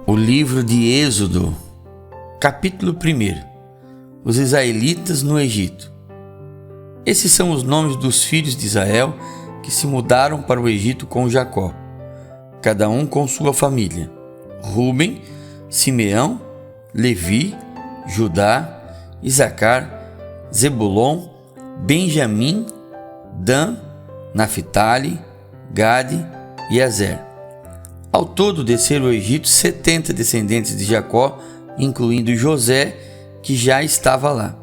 O livro de Êxodo, capítulo 1. Os israelitas no Egito. Esses são os nomes dos filhos de Israel que se mudaram para o Egito com Jacó, cada um com sua família: Ruben, Simeão, Levi, Judá, Isacar, Zebulon, Benjamim, Dan, Naphtali, Gade e Azer. Ao todo desceram ao Egito 70 descendentes de Jacó, incluindo José, que já estava lá.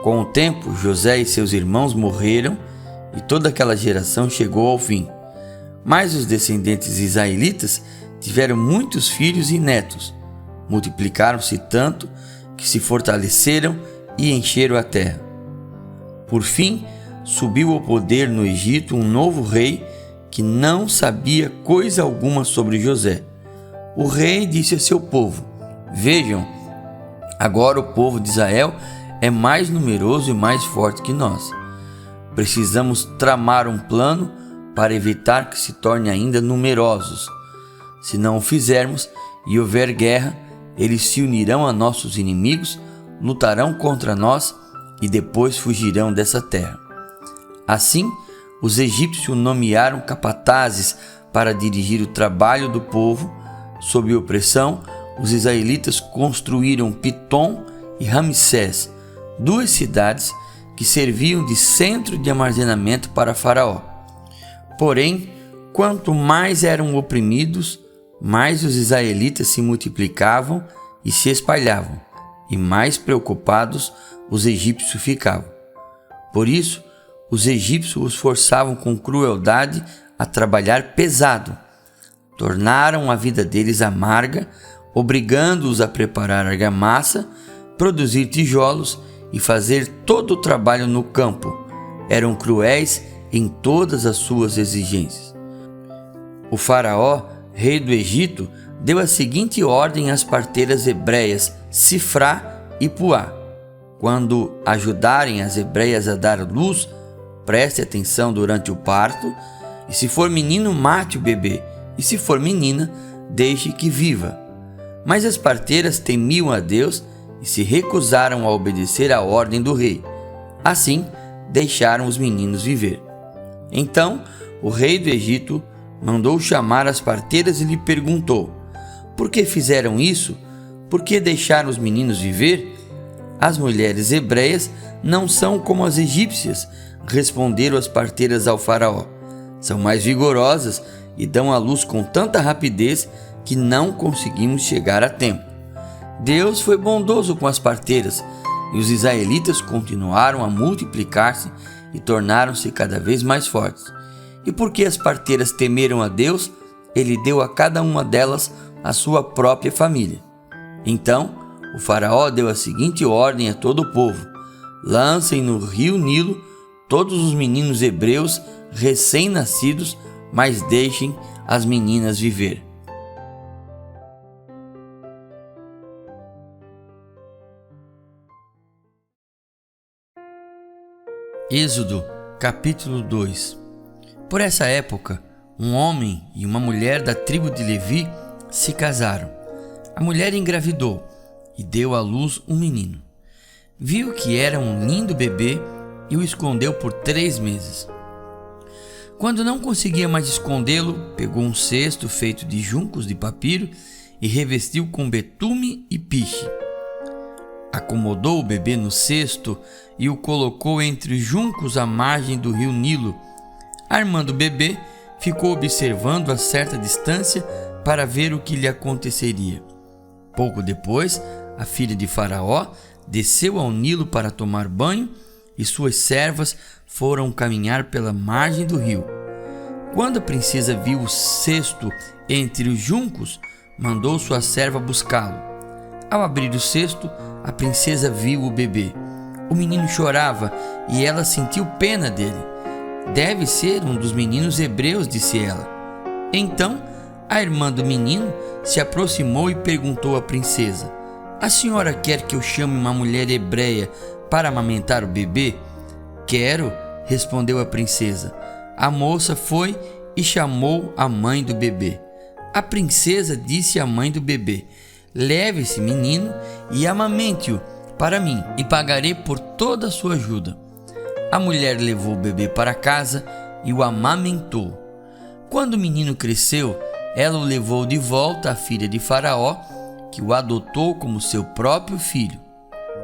Com o tempo, José e seus irmãos morreram e toda aquela geração chegou ao fim. Mas os descendentes israelitas tiveram muitos filhos e netos. Multiplicaram-se tanto que se fortaleceram e encheram a terra. Por fim, subiu ao poder no Egito um novo rei que não sabia coisa alguma sobre José. O rei disse a seu povo: "Vejam, agora o povo de Israel é mais numeroso e mais forte que nós. Precisamos tramar um plano para evitar que se tornem ainda numerosos. Se não o fizermos e houver guerra, eles se unirão a nossos inimigos, lutarão contra nós e depois fugirão dessa terra." Assim, os egípcios nomearam capatazes para dirigir o trabalho do povo. Sob opressão, os israelitas construíram Pitom e Ramsés, duas cidades que serviam de centro de armazenamento para Faraó. Porém, quanto mais eram oprimidos, mais os israelitas se multiplicavam e se espalhavam, e mais preocupados os egípcios ficavam. Por isso, os egípcios os forçavam com crueldade a trabalhar pesado. Tornaram a vida deles amarga, obrigando-os a preparar argamassa, produzir tijolos e fazer todo o trabalho no campo. Eram cruéis em todas as suas exigências. O faraó, rei do Egito, deu a seguinte ordem às parteiras hebreias Sifrá e Puá: quando ajudarem as hebreias a dar luz, preste atenção durante o parto, e se for menino, mate o bebê, e se for menina, deixe que viva. Mas as parteiras temiam a Deus e se recusaram a obedecer à ordem do rei. Assim, deixaram os meninos viver. Então, o rei do Egito mandou chamar as parteiras e lhe perguntou: "Por que fizeram isso? Por que deixaram os meninos viver?" "As mulheres hebreias não são como as egípcias", responderam as parteiras ao faraó. "São mais vigorosas e dão à luz com tanta rapidez que não conseguimos chegar a tempo." Deus foi bondoso com as parteiras e os israelitas continuaram a multiplicar-se e tornaram-se cada vez mais fortes. E porque as parteiras temeram a Deus, ele deu a cada uma delas a sua própria família. Então, o faraó deu a seguinte ordem a todo o povo: "Lancem no rio Nilo todos os meninos hebreus recém-nascidos, mas deixem as meninas viver." Êxodo, capítulo 2. Por essa época, um homem e uma mulher da tribo de Levi se casaram. A mulher engravidou e deu à luz um menino. Viu que era um lindo bebê e o escondeu por 3 meses. Quando não conseguia mais escondê-lo, pegou um cesto feito de juncos de papiro e revestiu com betume e piche. Acomodou o bebê no cesto e o colocou entre os juncos à margem do rio Nilo. Armando o bebê, ficou observando a certa distância para ver o que lhe aconteceria. Pouco depois, a filha de Faraó desceu ao Nilo para tomar banho e suas servas foram caminhar pela margem do rio. Quando a princesa viu o cesto entre os juncos, mandou sua serva buscá-lo. Ao abrir o cesto, a princesa viu o bebê. O menino chorava e ela sentiu pena dele. "Deve ser um dos meninos hebreus", disse ela. Então, a irmã do menino se aproximou e perguntou à princesa: "A senhora quer que eu chame uma mulher hebreia para amamentar o bebê?" "Quero", respondeu a princesa. A moça foi e chamou a mãe do bebê. A princesa disse à mãe do bebê: leve esse menino e amamente-o para mim, e pagarei por toda a sua ajuda. A mulher levou o bebê para casa e o amamentou. Quando o menino cresceu, ela o levou de volta à filha de Faraó, que o adotou como seu próprio filho.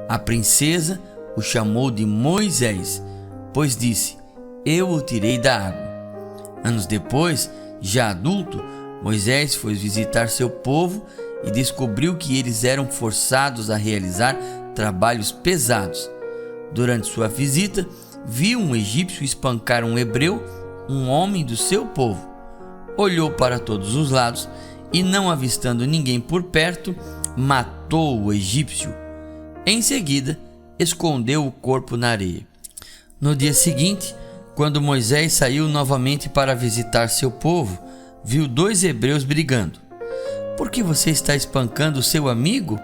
A princesa o chamou de Moisés, pois disse: eu o tirei da água. Anos depois, já adulto, Moisés foi visitar seu povo e descobriu que eles eram forçados a realizar trabalhos pesados. Durante sua visita, viu um egípcio espancar um hebreu, um homem do seu povo. Olhou para todos os lados e, não avistando ninguém por perto, matou o egípcio. Em seguida, escondeu o corpo na areia. No dia seguinte, quando Moisés saiu novamente para visitar seu povo, viu 2 hebreus brigando. Por que você está espancando seu amigo?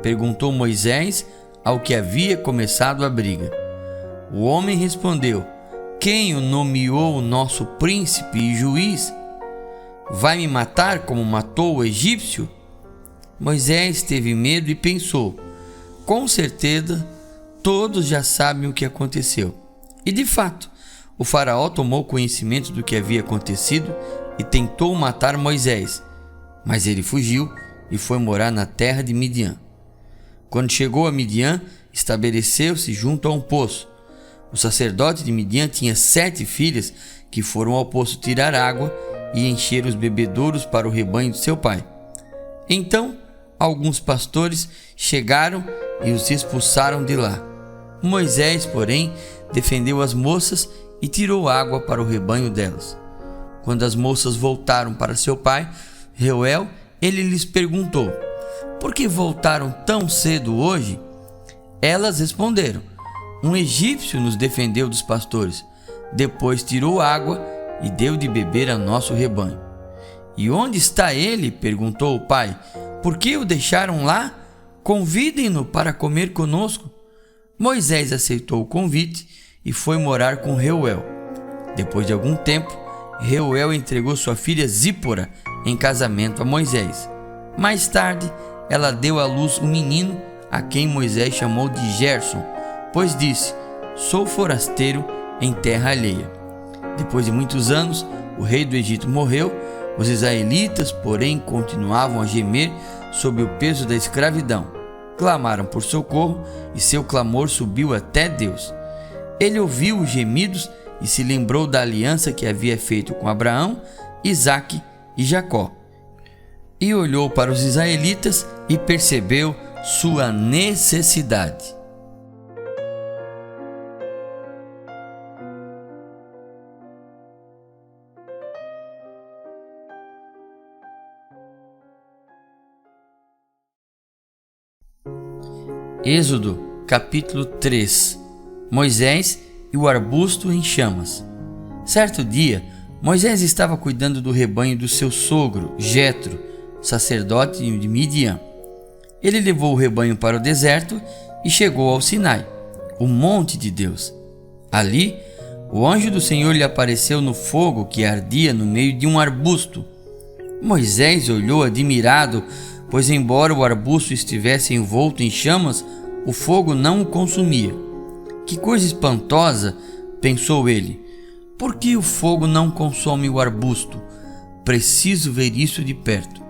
Perguntou Moisés ao que havia começado a briga. O homem respondeu: quem o nomeou nosso príncipe e juiz? Vai me matar como matou o egípcio? Moisés teve medo e pensou: com certeza todos já sabem o que aconteceu. E de fato, o faraó tomou conhecimento do que havia acontecido e tentou matar Moisés, mas ele fugiu e foi morar na terra de Midian. Quando chegou a Midian, estabeleceu-se junto a um poço. O sacerdote de Midian tinha 7 filhas que foram ao poço tirar água e encher os bebedouros para o rebanho de seu pai. Então, alguns pastores chegaram e os expulsaram de lá. Moisés, porém, defendeu as moças e tirou água para o rebanho delas. Quando as moças voltaram para seu pai, Reuel, ele lhes perguntou: por que voltaram tão cedo hoje? Elas responderam: um egípcio nos defendeu dos pastores. Depois tirou água e deu de beber a nosso rebanho. E onde está ele? Perguntou o pai. Por que o deixaram lá? Convidem-no para comer conosco. Moisés aceitou o convite e foi morar com Reuel. Depois de algum tempo, Reuel entregou sua filha Zípora em casamento a Moisés. Mais tarde, ela deu à luz um menino a quem Moisés chamou de Gerson, pois disse: sou forasteiro em terra alheia. Depois de muitos anos, o rei do Egito morreu. Os israelitas, porém, continuavam a gemer sob o peso da escravidão. Clamaram por socorro e seu clamor subiu até Deus. Ele ouviu os gemidos e se lembrou da aliança que havia feito com Abraão, Isaque e Jacó. E olhou para os israelitas e percebeu sua necessidade. Êxodo, capítulo 3. Moisés e o arbusto em chamas. Certo dia, Moisés estava cuidando do rebanho do seu sogro, Jetro, sacerdote de Midian. Ele levou o rebanho para o deserto e chegou ao Sinai, o monte de Deus. Ali, o anjo do Senhor lhe apareceu no fogo que ardia no meio de um arbusto. Moisés olhou admirado, pois embora o arbusto estivesse envolto em chamas, o fogo não o consumia. Que coisa espantosa, pensou ele. Por que o fogo não consome o arbusto? Preciso ver isso de perto.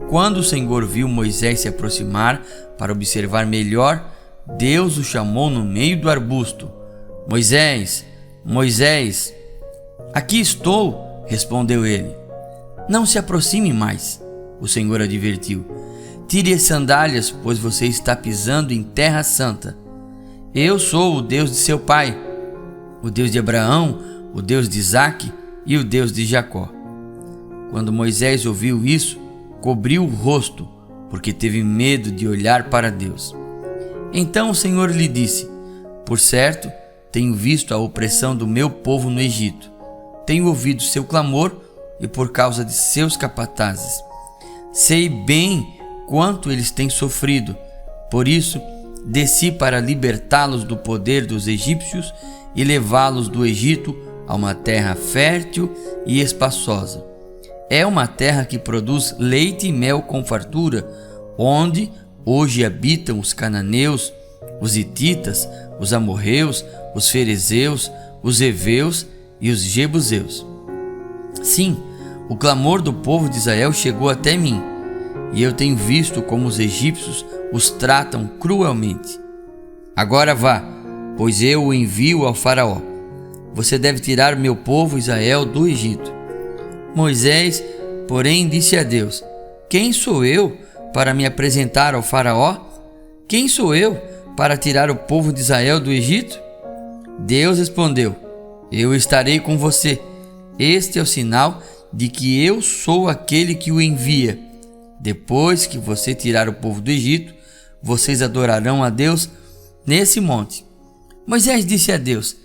Quando o Senhor viu Moisés se aproximar para observar melhor, Deus o chamou no meio do arbusto. Moisés, Moisés. Aqui estou, respondeu ele. Não se aproxime mais, o Senhor advertiu. Tire as sandálias, pois você está pisando em terra santa. Eu sou o Deus de seu pai, o Deus de Abraão, o Deus de Isaque e o Deus de Jacó. Quando Moisés ouviu isso, cobriu o rosto, porque teve medo de olhar para Deus. Então o Senhor lhe disse: por certo, tenho visto a opressão do meu povo no Egito. Tenho ouvido seu clamor e por causa de seus capatazes. Sei bem quanto eles têm sofrido. Por isso, desci para libertá-los do poder dos egípcios e levá-los do Egito a uma terra fértil e espaçosa. É uma terra que produz leite e mel com fartura, onde hoje habitam os cananeus, os hititas, os amorreus, os ferezeus, os heveus e os jebuseus. Sim, o clamor do povo de Israel chegou até mim, e eu tenho visto como os egípcios os tratam cruelmente. Agora vá, pois eu o envio ao faraó. Você deve tirar meu povo Israel do Egito. Moisés, porém, disse a Deus: Quem sou eu para me apresentar ao faraó? Quem sou eu para tirar o povo de Israel do Egito? Deus respondeu: Eu estarei com você. Este é o sinal de que eu sou aquele que o envia. Depois que você tirar o povo do Egito, vocês adorarão a Deus nesse monte. Moisés disse a Deus: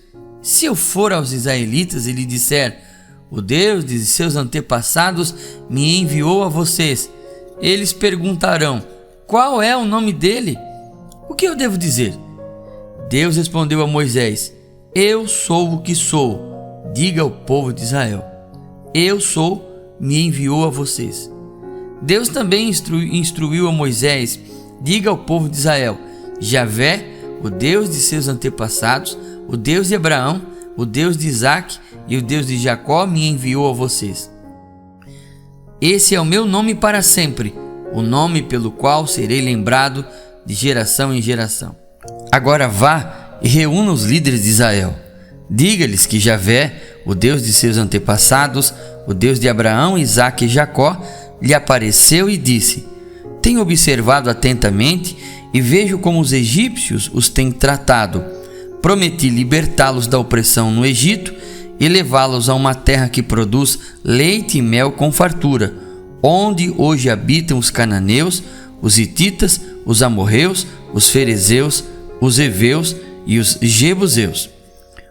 Se eu for aos israelitas e lhe disser: O Deus de seus antepassados me enviou a vocês, eles perguntarão: Qual é o nome dele? O que eu devo dizer? Deus respondeu a Moisés: Eu sou o que sou. Diga ao povo de Israel: Eu sou, me enviou a vocês. Deus também instruiu a Moisés: Diga ao povo de Israel: Javé, o Deus de seus antepassados, o Deus de Abraão, o Deus de Isaque e o Deus de Jacó me enviou a vocês. Esse é o meu nome para sempre, o nome pelo qual serei lembrado de geração em geração. Agora vá e reúna os líderes de Israel. Diga-lhes que Javé, o Deus de seus antepassados, o Deus de Abraão, Isaque e Jacó, lhe apareceu e disse: Tenho observado atentamente e vejo como os egípcios os têm tratado. Prometi libertá-los da opressão no Egito e levá-los a uma terra que produz leite e mel com fartura, onde hoje habitam os cananeus, os hititas, os amorreus, os ferezeus, os heveus e os jebuseus.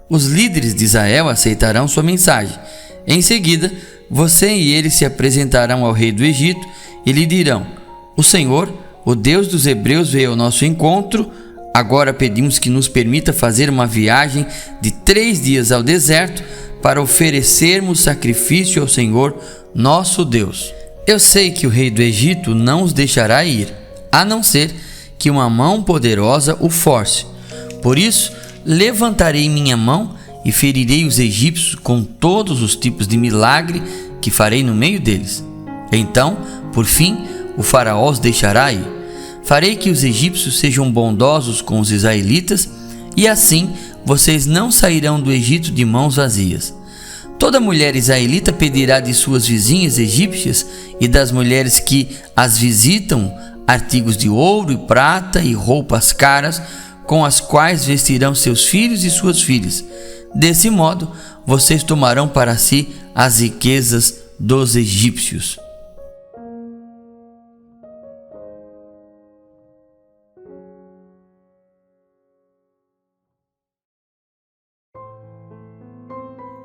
Os líderes de Israel aceitarão sua mensagem. Em seguida, você e eles se apresentarão ao rei do Egito e lhe dirão: O Senhor, o Deus dos hebreus, veio ao nosso encontro. Agora pedimos que nos permita fazer uma viagem de 3 dias ao deserto para oferecermos sacrifício ao Senhor, nosso Deus. Eu sei que o rei do Egito não os deixará ir, a não ser que uma mão poderosa o force. Por isso, levantarei minha mão e ferirei os egípcios com todos os tipos de milagre que farei no meio deles. Então, por fim, o faraó os deixará ir. Farei que os egípcios sejam bondosos com os israelitas, e assim vocês não sairão do Egito de mãos vazias. Toda mulher israelita pedirá de suas vizinhas egípcias e das mulheres que as visitam artigos de ouro e prata e roupas caras, com as quais vestirão seus filhos e suas filhas. Desse modo, vocês tomarão para si as riquezas dos egípcios.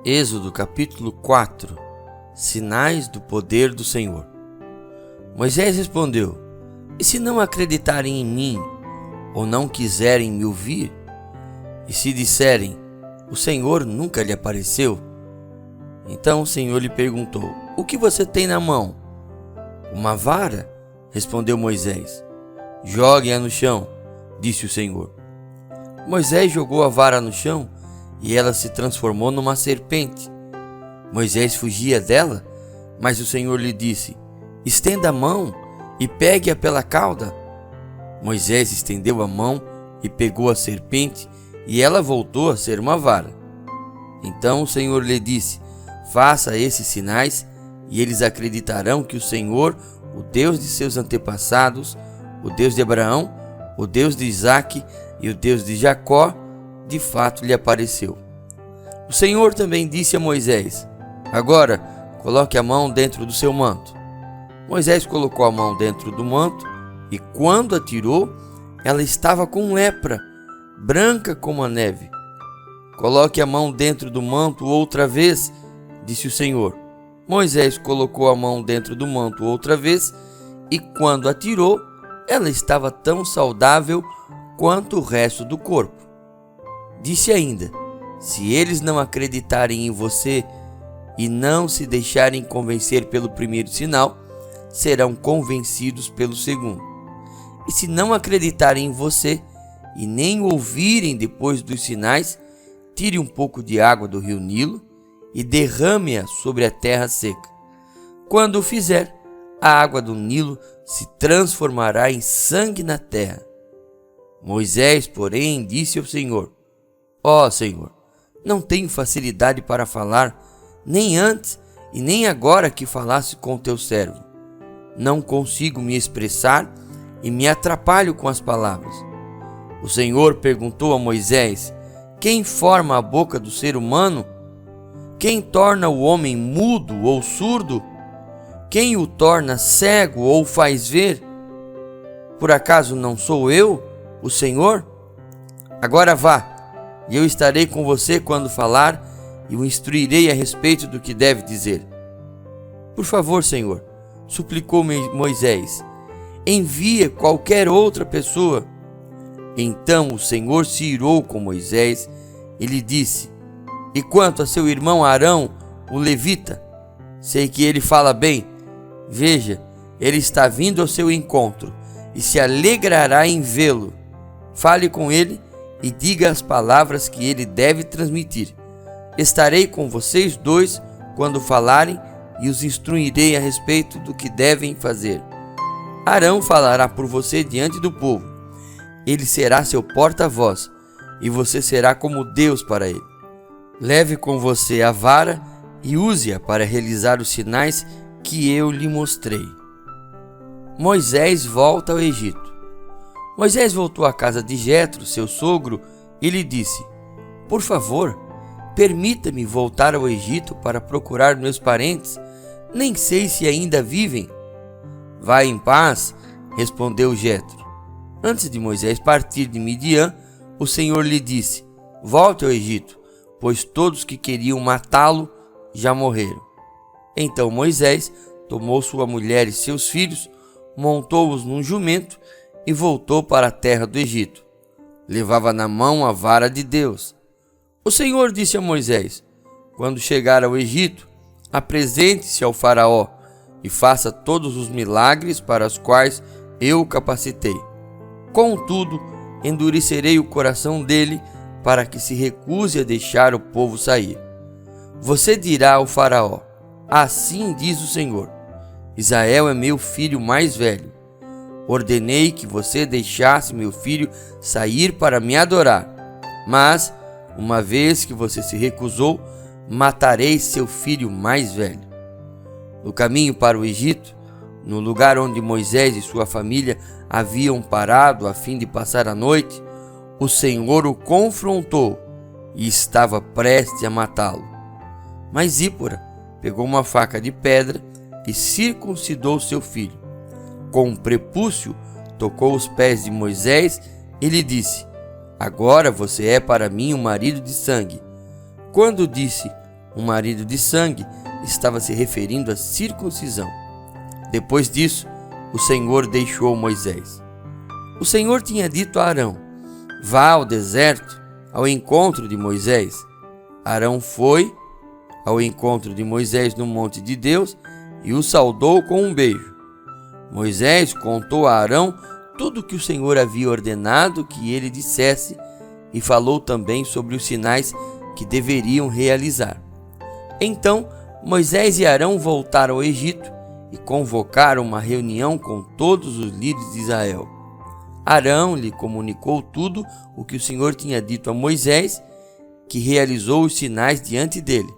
Êxodo capítulo 4. Sinais do poder do Senhor. Moisés respondeu: E se não acreditarem em mim, ou não quiserem me ouvir? E se disserem: O Senhor nunca lhe apareceu? Então o Senhor lhe perguntou: O que você tem na mão? Uma vara? Respondeu Moisés. Joguem-a no chão, disse o Senhor. Moisés jogou a vara no chão e ela se transformou numa serpente. Moisés fugia dela, mas o Senhor lhe disse: Estenda a mão e pegue-a pela cauda. Moisés estendeu a mão e pegou a serpente, e ela voltou a ser uma vara. Então o Senhor lhe disse: Faça esses sinais, e eles acreditarão que o Senhor, o Deus de seus antepassados, o Deus de Abraão, o Deus de Isaque e o Deus de Jacó, de fato lhe apareceu. O Senhor também disse a Moisés: Agora coloque a mão dentro do seu manto. Moisés colocou a mão dentro do manto, e quando a tirou, ela estava com lepra, branca como a neve. Coloque a mão dentro do manto outra vez, disse o Senhor. Moisés colocou a mão dentro do manto outra vez, e quando a tirou, ela estava tão saudável quanto o resto do corpo. Disse ainda: Se eles não acreditarem em você e não se deixarem convencer pelo primeiro sinal, serão convencidos pelo segundo. E se não acreditarem em você e nem ouvirem depois dos sinais, tire um pouco de água do rio Nilo e derrame-a sobre a terra seca. Quando o fizer, a água do Nilo se transformará em sangue na terra. Moisés, porém, disse ao Senhor: Ó Senhor, não tenho facilidade para falar, nem antes e nem agora que falasse com teu servo. Não consigo me expressar e me atrapalho com as palavras. O Senhor perguntou a Moisés: Quem forma a boca do ser humano? Quem torna o homem mudo ou surdo? Quem o torna cego ou faz ver? Por acaso não sou eu, o Senhor? Agora vá, e eu estarei com você quando falar e o instruirei a respeito do que deve dizer. Por favor, Senhor, suplicou Moisés, envia qualquer outra pessoa. Então o Senhor se irou com Moisés e lhe disse: E quanto a seu irmão Arão, o levita, sei que ele fala bem. Veja, ele está vindo ao seu encontro e se alegrará em vê-lo. Fale com ele e diga as palavras que ele deve transmitir. Estarei com vocês dois quando falarem e os instruirei a respeito do que devem fazer. Arão falará por você diante do povo. Ele será seu porta-voz e você será como Deus para ele. Leve com você a vara e use-a para realizar os sinais que eu lhe mostrei. Moisés volta ao Egito. Moisés voltou à casa de Jetro, seu sogro, e lhe disse: Por favor, permita-me voltar ao Egito para procurar meus parentes. Nem sei se ainda vivem. Vá em paz, respondeu Jetro. Antes de Moisés partir de Midian, o Senhor lhe disse: Volte ao Egito, pois todos que queriam matá-lo já morreram. Então Moisés tomou sua mulher e seus filhos, montou-os num jumento e voltou para a terra do Egito. Levava na mão a vara de Deus. O Senhor disse a Moisés: Quando chegar ao Egito, apresente-se ao faraó e faça todos os milagres para os quais eu o capacitei. Contudo, endurecerei o coração dele para que se recuse a deixar o povo sair. Você dirá ao faraó: Assim diz o Senhor: Israel é meu filho mais velho. Ordenei que você deixasse meu filho sair para me adorar. Mas, uma vez que você se recusou, matarei seu filho mais velho. No caminho para o Egito, no lugar onde Moisés e sua família haviam parado a fim de passar a noite, o Senhor o confrontou e estava prestes a matá-lo. Mas Zípora pegou uma faca de pedra e circuncidou seu filho. Com um prepúcio, tocou os pés de Moisés e lhe disse: Agora você é para mim um marido de sangue. Quando disse um marido de sangue, estava se referindo à circuncisão. Depois disso, o Senhor deixou Moisés. O Senhor tinha dito a Arão: Vá ao deserto ao encontro de Moisés. Arão foi ao encontro de Moisés no monte de Deus e o saudou com um beijo. Moisés contou a Arão tudo o que o Senhor havia ordenado que ele dissesse e falou também sobre os sinais que deveriam realizar. Então Moisés e Arão voltaram ao Egito e convocaram uma reunião com todos os líderes de Israel. Arão lhe comunicou tudo o que o Senhor tinha dito a Moisés, que realizou os sinais diante dele.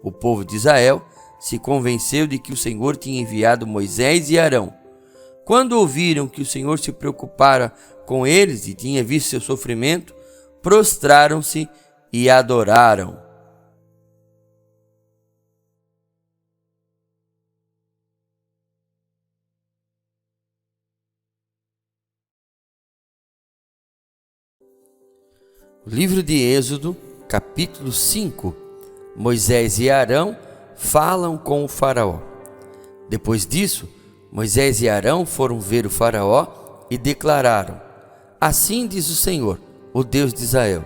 O povo de Israel se convenceu de que o Senhor tinha enviado Moisés e Arão. Quando ouviram que o Senhor se preocupara com eles e tinha visto seu sofrimento, prostraram-se e adoraram. O livro de Êxodo, capítulo 5. Moisés e Arão falam com o faraó. Depois disso, Moisés e Arão foram ver o faraó e declararam: Assim diz o Senhor, o Deus de Israel: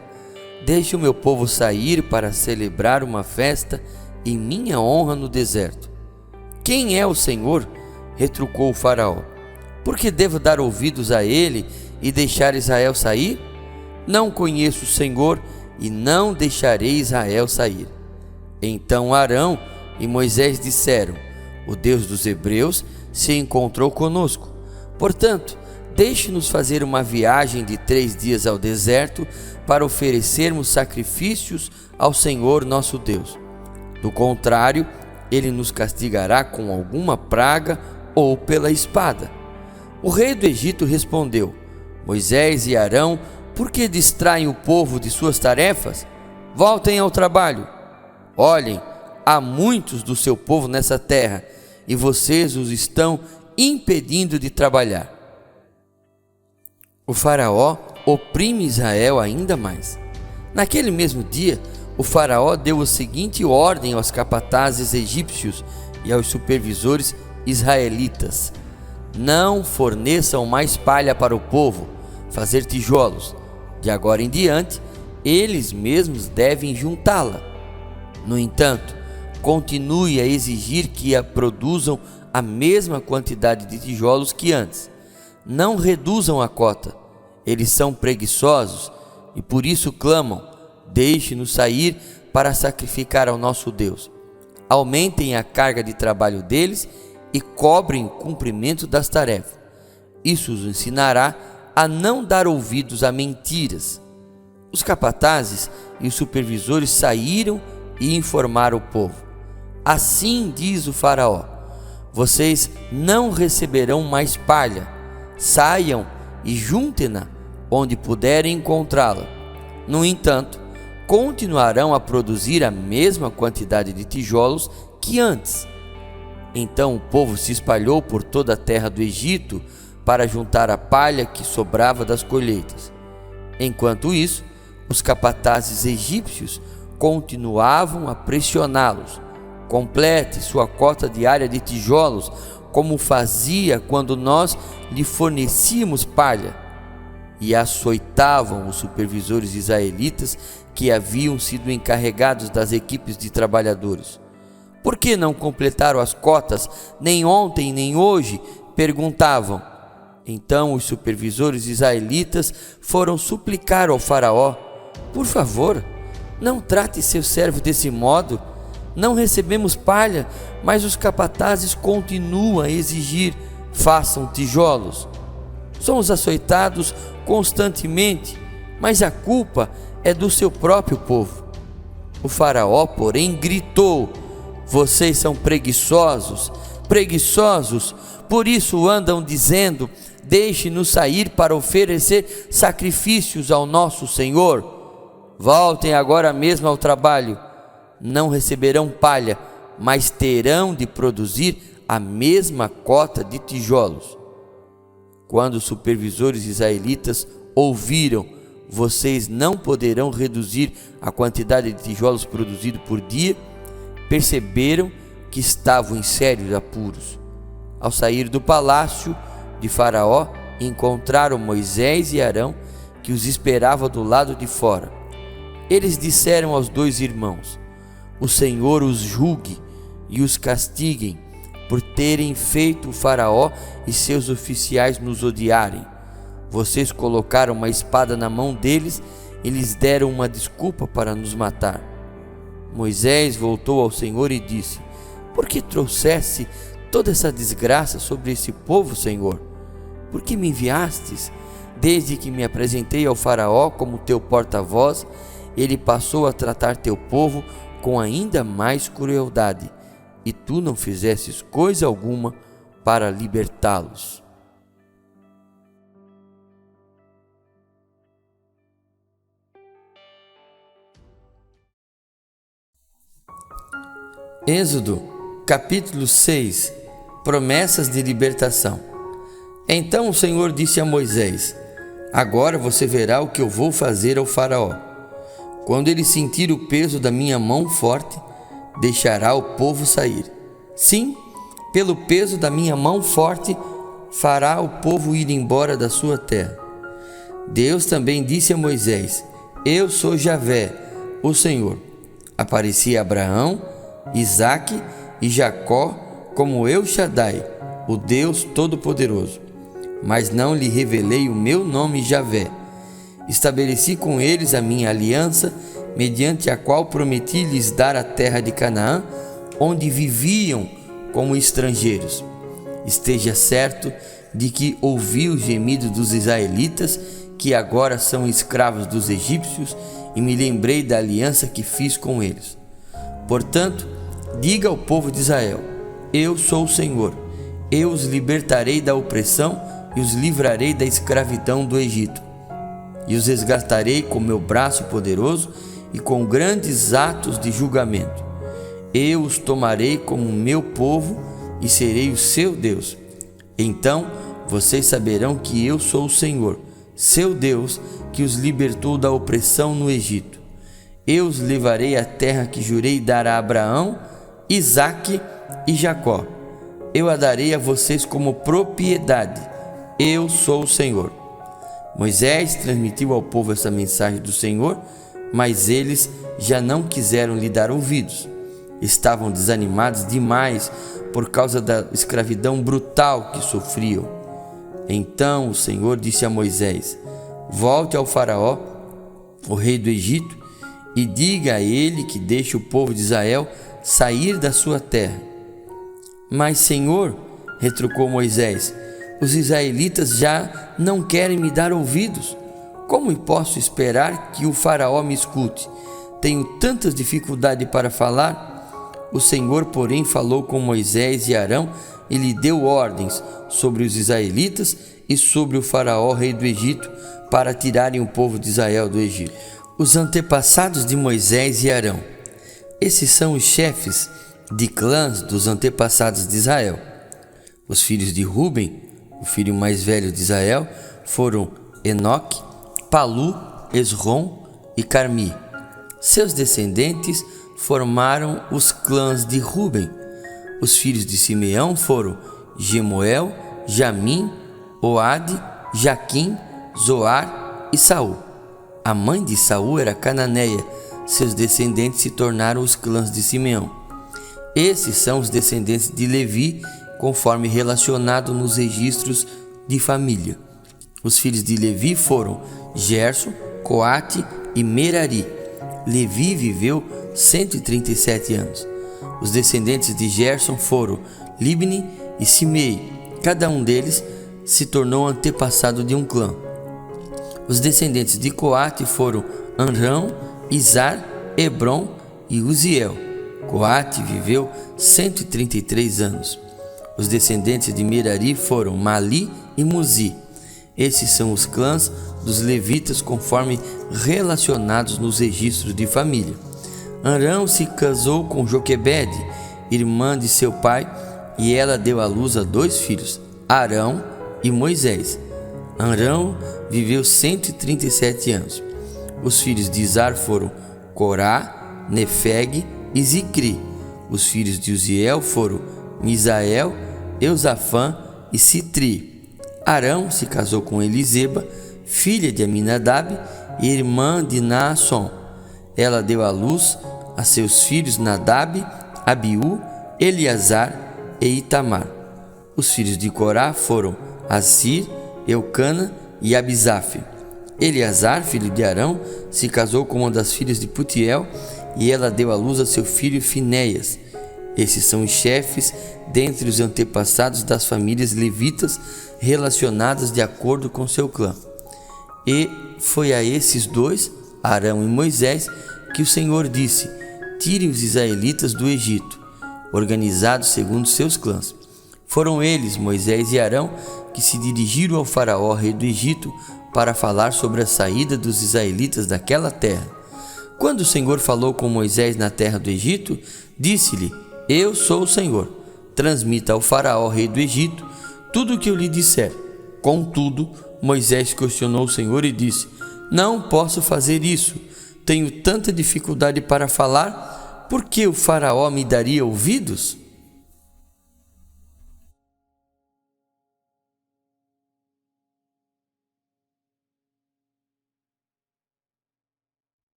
Deixe o meu povo sair para celebrar uma festa em minha honra no deserto. Quem é o Senhor? Retrucou o Faraó. Por que devo dar ouvidos a ele e deixar Israel sair? Não conheço o Senhor e não deixarei Israel sair. Então Arão e Moisés disseram: o Deus dos hebreus se encontrou conosco. Portanto, deixe-nos fazer uma viagem de 3 dias ao deserto para oferecermos sacrifícios ao Senhor nosso Deus. Do contrário, ele nos castigará com alguma praga ou pela espada. O rei do Egito respondeu: Moisés e Arão, por que distraem o povo de suas tarefas? Voltem ao trabalho. Olhem, há muitos do seu povo nessa terra, e vocês os estão impedindo de trabalhar. O Faraó oprime Israel ainda mais. Naquele mesmo dia, o Faraó deu a seguinte ordem aos capatazes egípcios e aos supervisores israelitas: não forneçam mais palha para o povo fazer tijolos. De agora em diante, eles mesmos devem juntá-la. No entanto, continue a exigir que produzam a mesma quantidade de tijolos que antes. Não reduzam a cota. Eles são preguiçosos e por isso clamam: deixe-nos sair para sacrificar ao nosso Deus. Aumentem a carga de trabalho deles e cobrem o cumprimento das tarefas. Isso os ensinará a não dar ouvidos a mentiras. Os capatazes e os supervisores saíram e informaram o povo: assim diz o Faraó: vocês não receberão mais palha. Saiam e juntem-na onde puderem encontrá-la. No entanto, continuarão a produzir a mesma quantidade de tijolos que antes. Então o povo se espalhou por toda a terra do Egito para juntar a palha que sobrava das colheitas. Enquanto isso, os capatazes egípcios continuavam a pressioná-los: complete sua cota diária de tijolos, como fazia quando nós lhe fornecíamos palha. E açoitavam os supervisores israelitas que haviam sido encarregados das equipes de trabalhadores. Por que não completaram as cotas nem ontem nem hoje? Perguntavam. Então os supervisores israelitas foram suplicar ao Faraó: por favor, não trate seu servo desse modo. Não recebemos palha, mas os capatazes continuam a exigir: façam tijolos. Somos açoitados constantemente, mas a culpa é do seu próprio povo. O Faraó, porém, gritou: vocês são preguiçosos, preguiçosos, por isso andam dizendo: deixe-nos sair para oferecer sacrifícios ao nosso Senhor. Voltem agora mesmo ao trabalho. Não receberão palha, mas terão de produzir a mesma cota de tijolos. Quando os supervisores israelitas ouviram: vocês não poderão reduzir a quantidade de tijolos produzidos por dia, perceberam que estavam em sérios apuros. Ao sair do palácio de Faraó, encontraram Moisés e Arão, que os esperavam do lado de fora. Eles disseram aos 2 irmãos: o Senhor os julgue e os castiguem por terem feito o Faraó e seus oficiais nos odiarem. Vocês colocaram uma espada na mão deles e lhes deram uma desculpa para nos matar. Moisés voltou ao Senhor e disse: por que trouxeste toda essa desgraça sobre esse povo, Senhor? Por que me enviastes? Desde que me apresentei ao Faraó como teu porta-voz, ele passou a tratar teu povo com ainda mais crueldade, e tu não fizestes coisa alguma para libertá-los. Êxodo, capítulo 6. Promessas de libertação. Então o Senhor disse a Moisés: agora você verá o que eu vou fazer ao Faraó. Quando ele sentir o peso da minha mão forte, deixará o povo sair. Sim, pelo peso da minha mão forte, fará o povo ir embora da sua terra. Deus também disse a Moisés: eu sou Javé, o Senhor. Apareci a Abraão, Isaque e Jacó como El Shaddai, o Deus Todo-Poderoso. Mas não lhe revelei o meu nome Javé. Estabeleci com eles a minha aliança, mediante a qual prometi lhes dar a terra de Canaã, onde viviam como estrangeiros. Esteja certo de que ouvi o gemido dos israelitas, que agora são escravos dos egípcios, e me lembrei da aliança que fiz com eles. Portanto, diga ao povo de Israel: eu sou o Senhor. Eu os libertarei da opressão e os livrarei da escravidão do Egito. E os resgatarei com meu braço poderoso e com grandes atos de julgamento. Eu os tomarei como meu povo e serei o seu Deus. Então vocês saberão que eu sou o Senhor, seu Deus, que os libertou da opressão no Egito. Eu os levarei à terra que jurei dar a Abraão, Isaque e Jacó. Eu a darei a vocês como propriedade. Eu sou o Senhor. Moisés transmitiu ao povo essa mensagem do Senhor, mas eles já não quiseram lhe dar ouvidos. Estavam desanimados demais por causa da escravidão brutal que sofriam. Então o Senhor disse a Moisés: volte ao Faraó, o rei do Egito, e diga a ele que deixe o povo de Israel sair da sua terra. Mas, Senhor, retrucou Moisés, os israelitas já não querem me dar ouvidos. Como posso esperar que o Faraó me escute? Tenho tantas dificuldades para falar. O Senhor, porém, falou com Moisés e Arão e lhe deu ordens sobre os israelitas e sobre o Faraó, rei do Egito, para tirarem o povo de Israel do Egito. Os antepassados de Moisés e Arão. Esses são os chefes de clãs dos antepassados de Israel. Os filhos de Ruben, o filho mais velho de Israel, foram Enoque, Palu, Esrom e Carmi. Seus descendentes formaram os clãs de Ruben. Os filhos de Simeão foram Gemuel, Jamim, Oade, Jaquim, Zoar e Saul. A mãe de Saul era cananeia. Seus descendentes se tornaram os clãs de Simeão. Esses são os descendentes de Levi, conforme relacionado nos registros de família. Os filhos de Levi foram Gerson, Coate e Merari. Levi viveu 137 anos. Os descendentes de Gerson foram Libni e Simei. Cada um deles se tornou antepassado de um clã. Os descendentes de Coate foram Amrão, Izar, Hebron e Uziel. Coate viveu 133 anos. Os descendentes de Merari foram Mali e Muzi. Esses são os clãs dos levitas conforme relacionados nos registros de família. Arão se casou com Joquebede, irmã de seu pai, e ela deu à luz a 2 filhos, Arão e Moisés. Arão viveu 137 anos. Os filhos de Izar foram Corá, Nefeg e Zicri. Os filhos de Uziel foram Misael, Eusafã e Citri. Arão se casou com Eliseba, filha de Aminadab e irmã de Naasson. Ela deu à luz a seus filhos Nadab, Abiú, Eleazar e Itamar. Os filhos de Corá foram Assir, Eucana e Abisaf. Eleazar, filho de Arão, se casou com uma das filhas de Putiel e ela deu à luz a seu filho Finéias. Esses são os chefes dentre os antepassados das famílias levitas relacionadas de acordo com seu clã. E foi a esses 2, Arão e Moisés, que o Senhor disse: tirem os israelitas do Egito, organizados segundo seus clãs. Foram eles, Moisés e Arão, que se dirigiram ao Faraó, rei do Egito, para falar sobre a saída dos israelitas daquela terra. Quando o Senhor falou com Moisés na terra do Egito, disse-lhe: eu sou o Senhor. Transmita ao Faraó, rei do Egito, tudo o que eu lhe disser. Contudo, Moisés questionou o Senhor e disse: não posso fazer isso. Tenho tanta dificuldade para falar, por que o Faraó me daria ouvidos?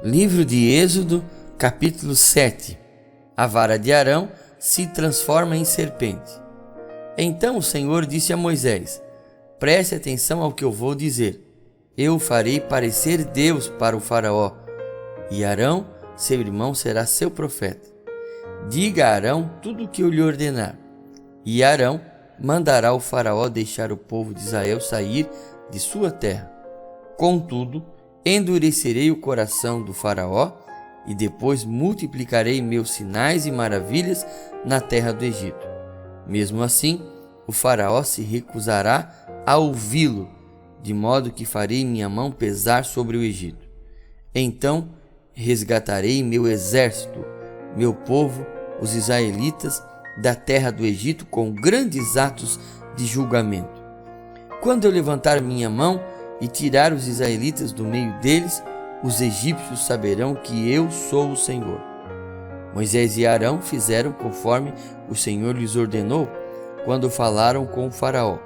Livro de Êxodo, capítulo 7. A vara de Arão se transforma em serpente. Então o Senhor disse a Moisés: preste atenção ao que eu vou dizer. Eu farei parecer Deus para o Faraó, e Arão, seu irmão, será seu profeta. Diga a Arão tudo o que eu lhe ordenar. E Arão mandará o Faraó deixar o povo de Israel sair de sua terra. Contudo, endurecerei o coração do Faraó e depois multiplicarei meus sinais e maravilhas na terra do Egito. Mesmo assim, o Faraó se recusará a ouvi-lo, de modo que farei minha mão pesar sobre o Egito. Então resgatarei meu exército, meu povo, os israelitas, da terra do Egito com grandes atos de julgamento. Quando eu levantar minha mão e tirar os israelitas do meio deles, os egípcios saberão que eu sou o Senhor. Moisés e Arão fizeram conforme o Senhor lhes ordenou quando falaram com o Faraó.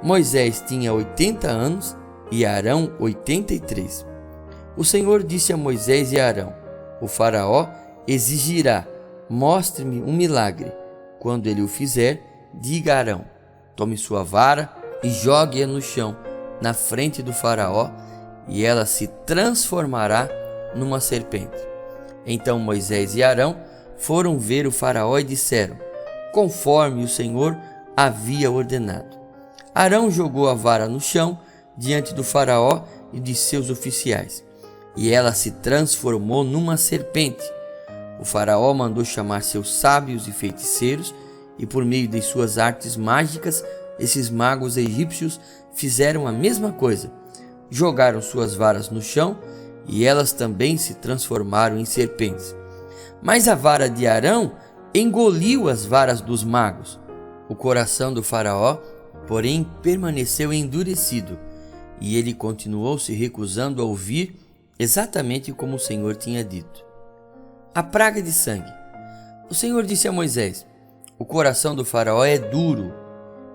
Moisés tinha 80 anos e Arão 83. O Senhor disse a Moisés e a Arão: o Faraó exigirá: mostre-me um milagre. Quando ele o fizer, diga a Arão: tome sua vara e jogue-a no chão, na frente do Faraó, e ela se transformará numa serpente. Então Moisés e Arão foram ver o Faraó e disseram, conforme o Senhor havia ordenado. Arão jogou a vara no chão, diante do Faraó e de seus oficiais, e ela se transformou numa serpente. O Faraó mandou chamar seus sábios e feiticeiros, e por meio de suas artes mágicas, esses magos egípcios fizeram a mesma coisa. Jogaram suas varas no chão e elas também se transformaram em serpentes. Mas a vara de Arão engoliu as varas dos magos. O coração do Faraó, porém, permaneceu endurecido e ele continuou se recusando a ouvir exatamente como o Senhor tinha dito. A praga de sangue. O Senhor disse a Moisés: o coração do Faraó é duro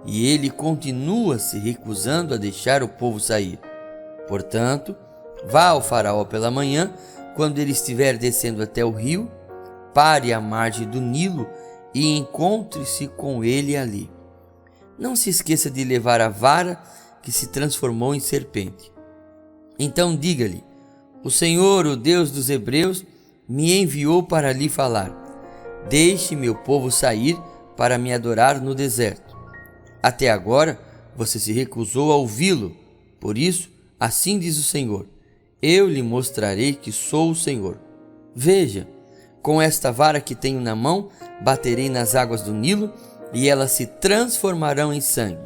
e ele continua se recusando a deixar o povo sair. Portanto, vá ao Faraó pela manhã, quando ele estiver descendo até o rio, pare à margem do Nilo e encontre-se com ele ali. Não se esqueça de levar a vara que se transformou em serpente. Então diga-lhe: o Senhor, o Deus dos Hebreus, me enviou para lhe falar. Deixe meu povo sair para me adorar no deserto. Até agora você se recusou a ouvi-lo. Por isso, assim diz o Senhor: eu lhe mostrarei que sou o Senhor. Veja, com esta vara que tenho na mão, baterei nas águas do Nilo e elas se transformarão em sangue.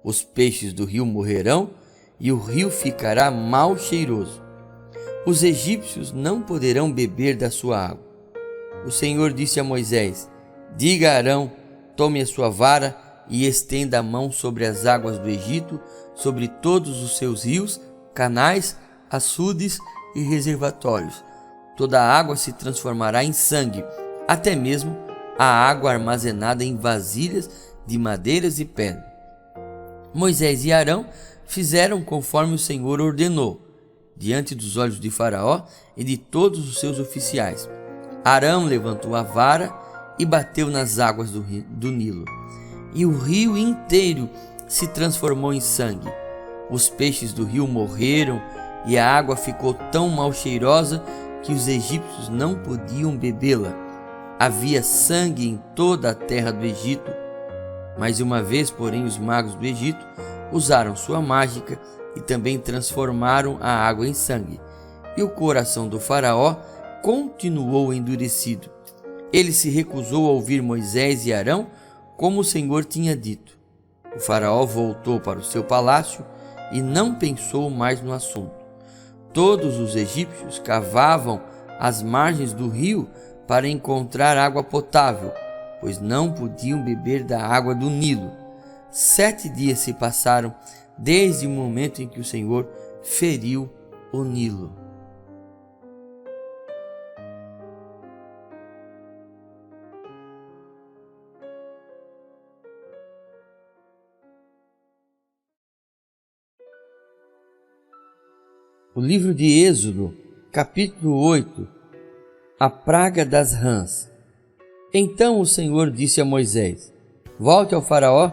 Os peixes do rio morrerão e o rio ficará mal cheiroso. Os egípcios não poderão beber da sua água. O Senhor disse a Moisés: diga a Arão, tome a sua vara e estenda a mão sobre as águas do Egito, sobre todos os seus rios, canais, açudes e reservatórios. Toda a água se transformará em sangue, até mesmo a água armazenada em vasilhas de madeiras e pedra. Moisés e Arão fizeram conforme o Senhor ordenou, diante dos olhos de Faraó e de todos os seus oficiais. Arão levantou a vara e bateu nas águas do Nilo, e o rio inteiro se transformou em sangue. Os peixes do rio morreram e a água ficou tão mal cheirosa que os egípcios não podiam bebê-la. Havia sangue em toda a terra do Egito. Mais uma vez, porém, os magos do Egito usaram sua mágica e também transformaram a água em sangue. E o coração do Faraó continuou endurecido. Ele se recusou a ouvir Moisés e Arão, como o Senhor tinha dito. O Faraó voltou para o seu palácio e não pensou mais no assunto. Todos os egípcios cavavam as margens do rio para encontrar água potável, pois não podiam beber da água do Nilo. 7 dias se passaram desde o momento em que o Senhor feriu o Nilo. O livro de Êxodo, Capítulo 8. A praga das rãs. Então o Senhor disse a Moisés: Volte ao Faraó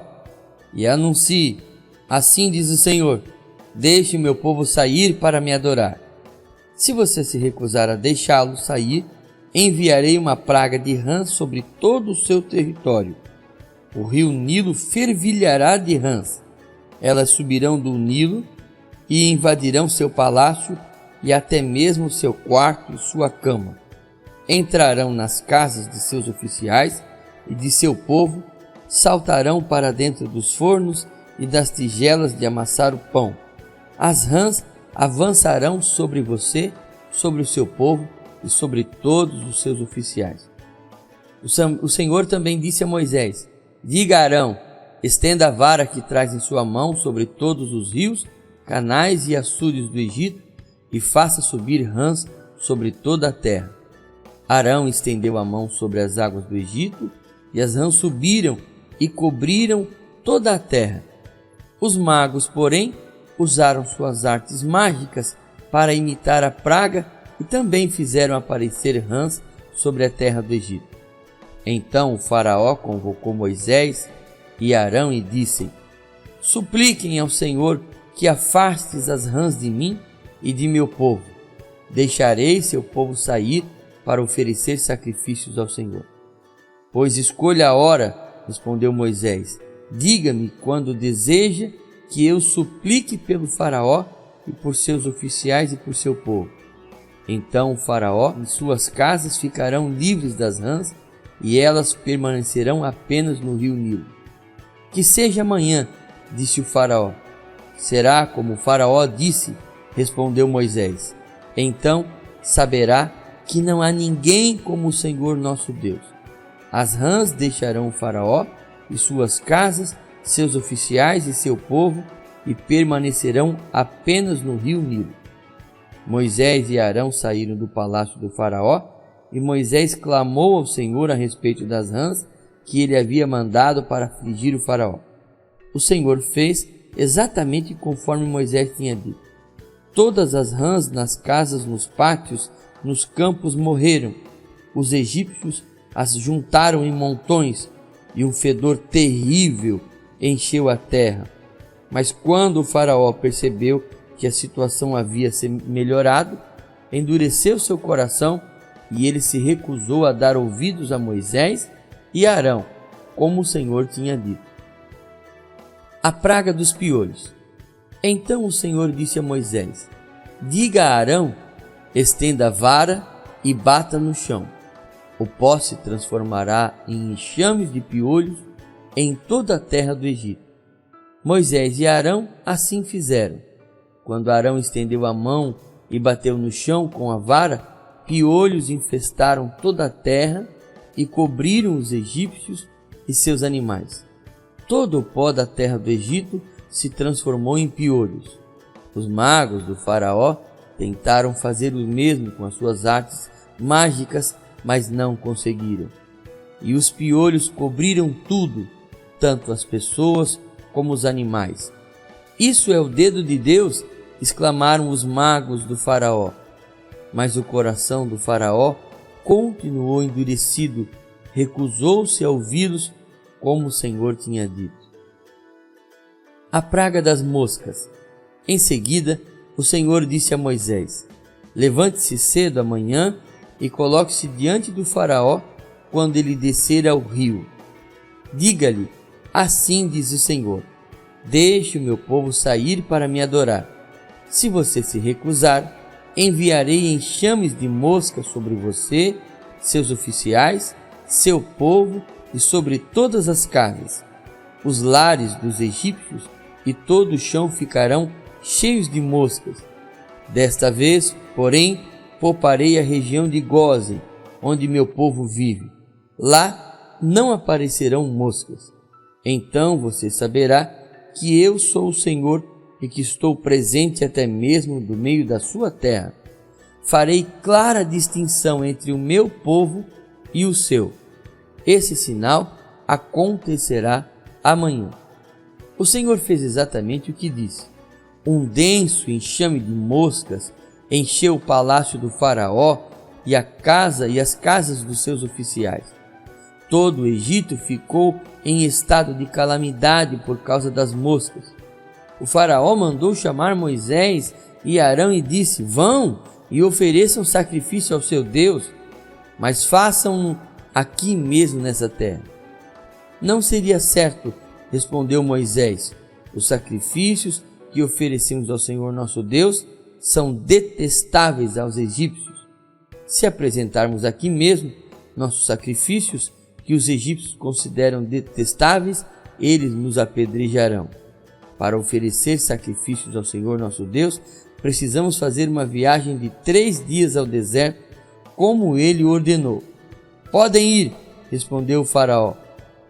e anuncie: Assim diz o Senhor, deixe meu povo sair para me adorar. Se você se recusar a deixá-lo sair, enviarei uma praga de rãs sobre todo o seu território. O rio Nilo fervilhará de rãs. Elas subirão do Nilo e invadirão seu palácio e até mesmo seu quarto e sua cama. Entrarão nas casas de seus oficiais e de seu povo, saltarão para dentro dos fornos e das tigelas de amassar o pão. As rãs avançarão sobre você, sobre o seu povo e sobre todos os seus oficiais. O Senhor também disse a Moisés: Diga a Arão, estenda a vara que traz em sua mão sobre todos os rios, canais e açudes do Egito e faça subir rãs sobre toda a terra. Arão estendeu a mão sobre as águas do Egito e as rãs subiram e cobriram toda a terra. Os magos, porém, usaram suas artes mágicas para imitar a praga e também fizeram aparecer rãs sobre a terra do Egito. Então o Faraó convocou Moisés e Arão e disse: Supliquem ao Senhor que afastes as rãs de mim e de meu povo. Deixarei seu povo sair para oferecer sacrifícios ao Senhor. Pois escolha a hora, respondeu Moisés. Diga-me quando deseja que eu suplique pelo Faraó e por seus oficiais e por seu povo. Então o Faraó e suas casas ficarão livres das rãs e elas permanecerão apenas no rio Nilo. Que seja amanhã, disse o Faraó. Será como o Faraó disse, respondeu Moisés. Então saberá que não há ninguém como o Senhor nosso Deus. As rãs deixarão o Faraó e suas casas, seus oficiais e seu povo, e permanecerão apenas no rio Nilo. Moisés e Arão saíram do palácio do Faraó, e Moisés clamou ao Senhor a respeito das rãs que ele havia mandado para afligir o Faraó. O Senhor fez exatamente conforme Moisés tinha dito. Todas as rãs nas casas, nos pátios, nos campos morreram. Os egípcios as juntaram em montões e um fedor terrível encheu a terra. Mas quando o Faraó percebeu que a situação havia se melhorado, endureceu seu coração e ele se recusou a dar ouvidos a Moisés e Arão, como o Senhor tinha dito. A praga dos piolhos. Então o Senhor disse a Moisés: Diga a Arão, estenda a vara e bata no chão. O pó se transformará em enxames de piolhos em toda a terra do Egito. Moisés e Arão assim fizeram. Quando Arão estendeu a mão e bateu no chão com a vara, piolhos infestaram toda a terra e cobriram os egípcios e seus animais. Todo o pó da terra do Egito se transformou em piolhos. Os magos do Faraó tentaram fazer o mesmo com as suas artes mágicas, mas não conseguiram. E os piolhos cobriram tudo, tanto as pessoas como os animais. Isso é o dedo de Deus, exclamaram os magos do Faraó. Mas o coração do Faraó continuou endurecido, recusou-se a ouvi-los, como o Senhor tinha dito. A praga das moscas. Em seguida, o Senhor disse a Moisés: Levante-se cedo amanhã e coloque-se diante do Faraó quando ele descer ao rio. Diga-lhe: Assim diz o Senhor: Deixe o meu povo sair para me adorar. Se você se recusar, enviarei enxames de moscas sobre você, seus oficiais, seu povo e sobre todas as casas. Os lares dos egípcios e todo o chão ficarão cheios de moscas. Desta vez, porém, pouparei a região de Gósen, onde meu povo vive. Lá não aparecerão moscas. Então você saberá que eu sou o Senhor e que estou presente até mesmo no meio da sua terra. Farei clara distinção entre o meu povo e o seu. Esse sinal acontecerá amanhã. O Senhor fez exatamente o que disse. Um denso enxame de moscas encheu o palácio do faraó e a casa e as casas dos seus oficiais. Todo o Egito ficou em estado de calamidade por causa das moscas. O faraó mandou chamar Moisés e Arão e disse: vão e ofereçam sacrifício ao seu Deus, mas façam-no aqui mesmo nessa terra. Não seria certo, respondeu Moisés, os sacrifícios que oferecemos ao Senhor nosso Deus são detestáveis aos egípcios. Se apresentarmos aqui mesmo nossos sacrifícios, que os egípcios consideram detestáveis, eles nos apedrejarão. Para oferecer sacrifícios ao Senhor nosso Deus, precisamos fazer uma viagem de 3 dias ao deserto, como ele ordenou. Podem ir, respondeu o faraó.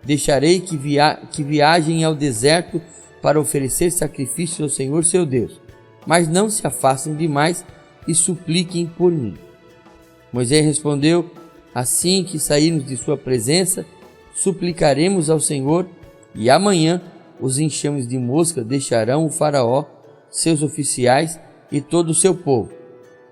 Deixarei que viajem ao deserto para oferecer sacrifícios ao Senhor seu Deus, mas não se afastem demais e supliquem por mim. Moisés respondeu: assim que sairmos de sua presença, suplicaremos ao Senhor, e amanhã os enxames de mosca deixarão o faraó, seus oficiais e todo o seu povo.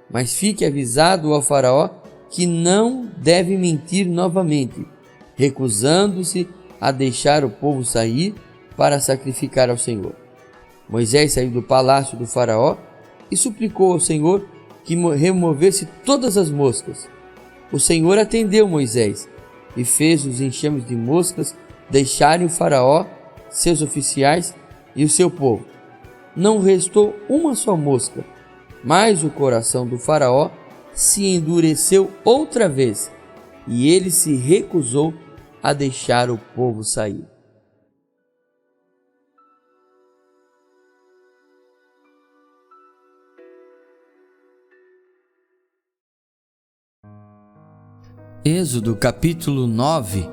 Mas fique avisado ao faraó que não deve mentir novamente, recusando-se a deixar o povo sair para sacrificar ao Senhor. Moisés saiu do palácio do faraó e suplicou ao Senhor que removesse todas as moscas. O Senhor atendeu Moisés e fez os enxames de moscas deixarem o faraó, seus oficiais e o seu povo. Não restou uma só mosca, mas o coração do faraó se endureceu outra vez e ele se recusou a deixar o povo sair. Êxodo capítulo 9.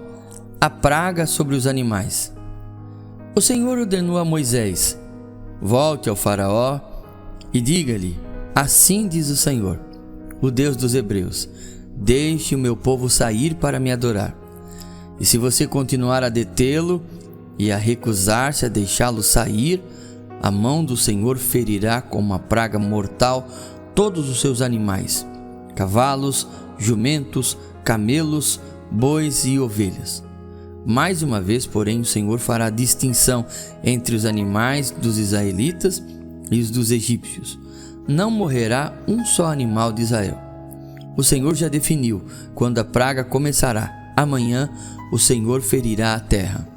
A praga sobre os animais. O Senhor ordenou a Moisés: volte ao faraó e diga-lhe: assim diz o Senhor, o Deus dos hebreus, deixe o meu povo sair para me adorar. E se você continuar a detê-lo e a recusar-se a deixá-lo sair, a mão do Senhor ferirá com uma praga mortal todos os seus animais, cavalos, jumentos, camelos, bois e ovelhas. Mais uma vez, porém, o Senhor fará distinção entre os animais dos israelitas e os dos egípcios. Não morrerá um só animal de Israel. O Senhor já definiu quando a praga começará. Amanhã o Senhor ferirá a terra.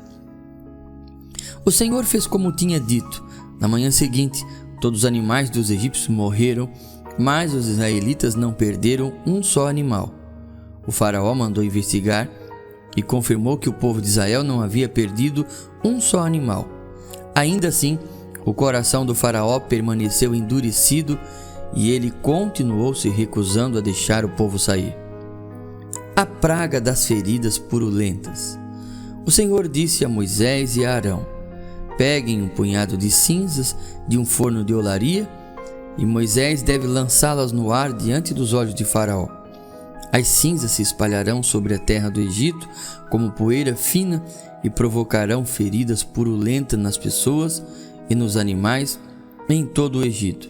O Senhor fez como tinha dito. Na manhã seguinte, todos os animais dos egípcios morreram, mas os israelitas não perderam um só animal. O faraó mandou investigar e confirmou que o povo de Israel não havia perdido um só animal. Ainda assim, o coração do faraó permaneceu endurecido e ele continuou se recusando a deixar o povo sair. A praga das feridas purulentas. O Senhor disse a Moisés e a Arão: peguem um punhado de cinzas de um forno de olaria e Moisés deve lançá-las no ar diante dos olhos de Faraó. As cinzas se espalharão sobre a terra do Egito como poeira fina e provocarão feridas purulentas nas pessoas e nos animais em todo o Egito.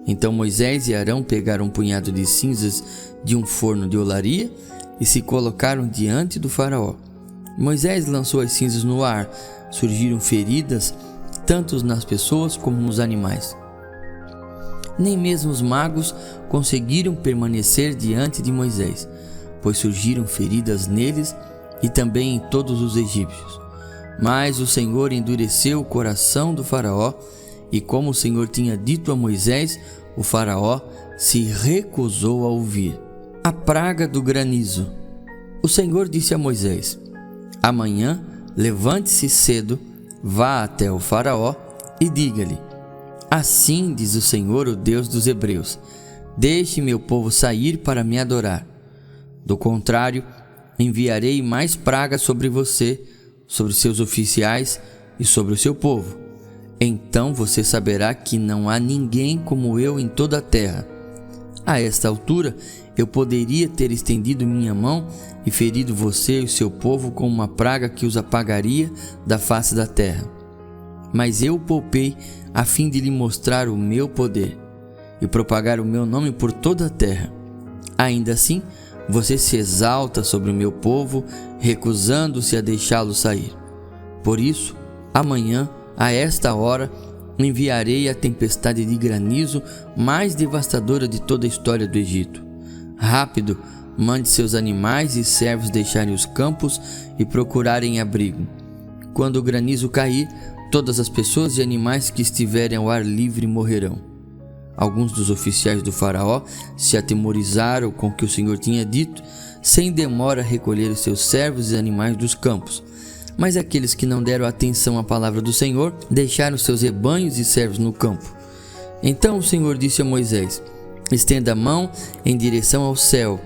Então Moisés e Arão pegaram um punhado de cinzas de um forno de olaria e se colocaram diante do Faraó. Moisés lançou as cinzas no ar, surgiram feridas tanto nas pessoas como nos animais. Nem mesmo os magos conseguiram permanecer diante de Moisés, pois surgiram feridas neles e também em todos os egípcios. Mas o Senhor endureceu o coração do Faraó, e como o Senhor tinha dito a Moisés, o Faraó se recusou a ouvir. A praga do granizo. O Senhor disse a Moisés: amanhã levante-se cedo, vá até o Faraó e diga-lhe: assim diz o Senhor, o Deus dos hebreus, deixe meu povo sair para me adorar. Do contrário, enviarei mais pragas sobre você, sobre seus oficiais e sobre o seu povo. Então você saberá que não há ninguém como eu em toda a terra. A esta altura, eu poderia ter estendido minha mão e ferido você e o seu povo com uma praga que os apagaria da face da terra. Mas eu o poupei a fim de lhe mostrar o meu poder. e propagar o meu nome por toda a terra. Ainda assim, você se exalta sobre o meu povo, recusando-se a deixá-lo sair. Por isso, amanhã, a esta hora, enviarei a tempestade de granizo mais devastadora de toda a história do Egito. Rápido, mande seus animais e servos deixarem os campos e procurarem abrigo. Quando o granizo cair, todas as pessoas e animais que estiverem ao ar livre morrerão. Alguns dos oficiais do faraó se atemorizaram com o que o Senhor tinha dito, sem demora recolheram seus servos e animais dos campos. Mas aqueles que não deram atenção à palavra do Senhor, deixaram seus rebanhos e servos no campo. Então o Senhor disse a Moisés: estenda a mão em direção ao céu,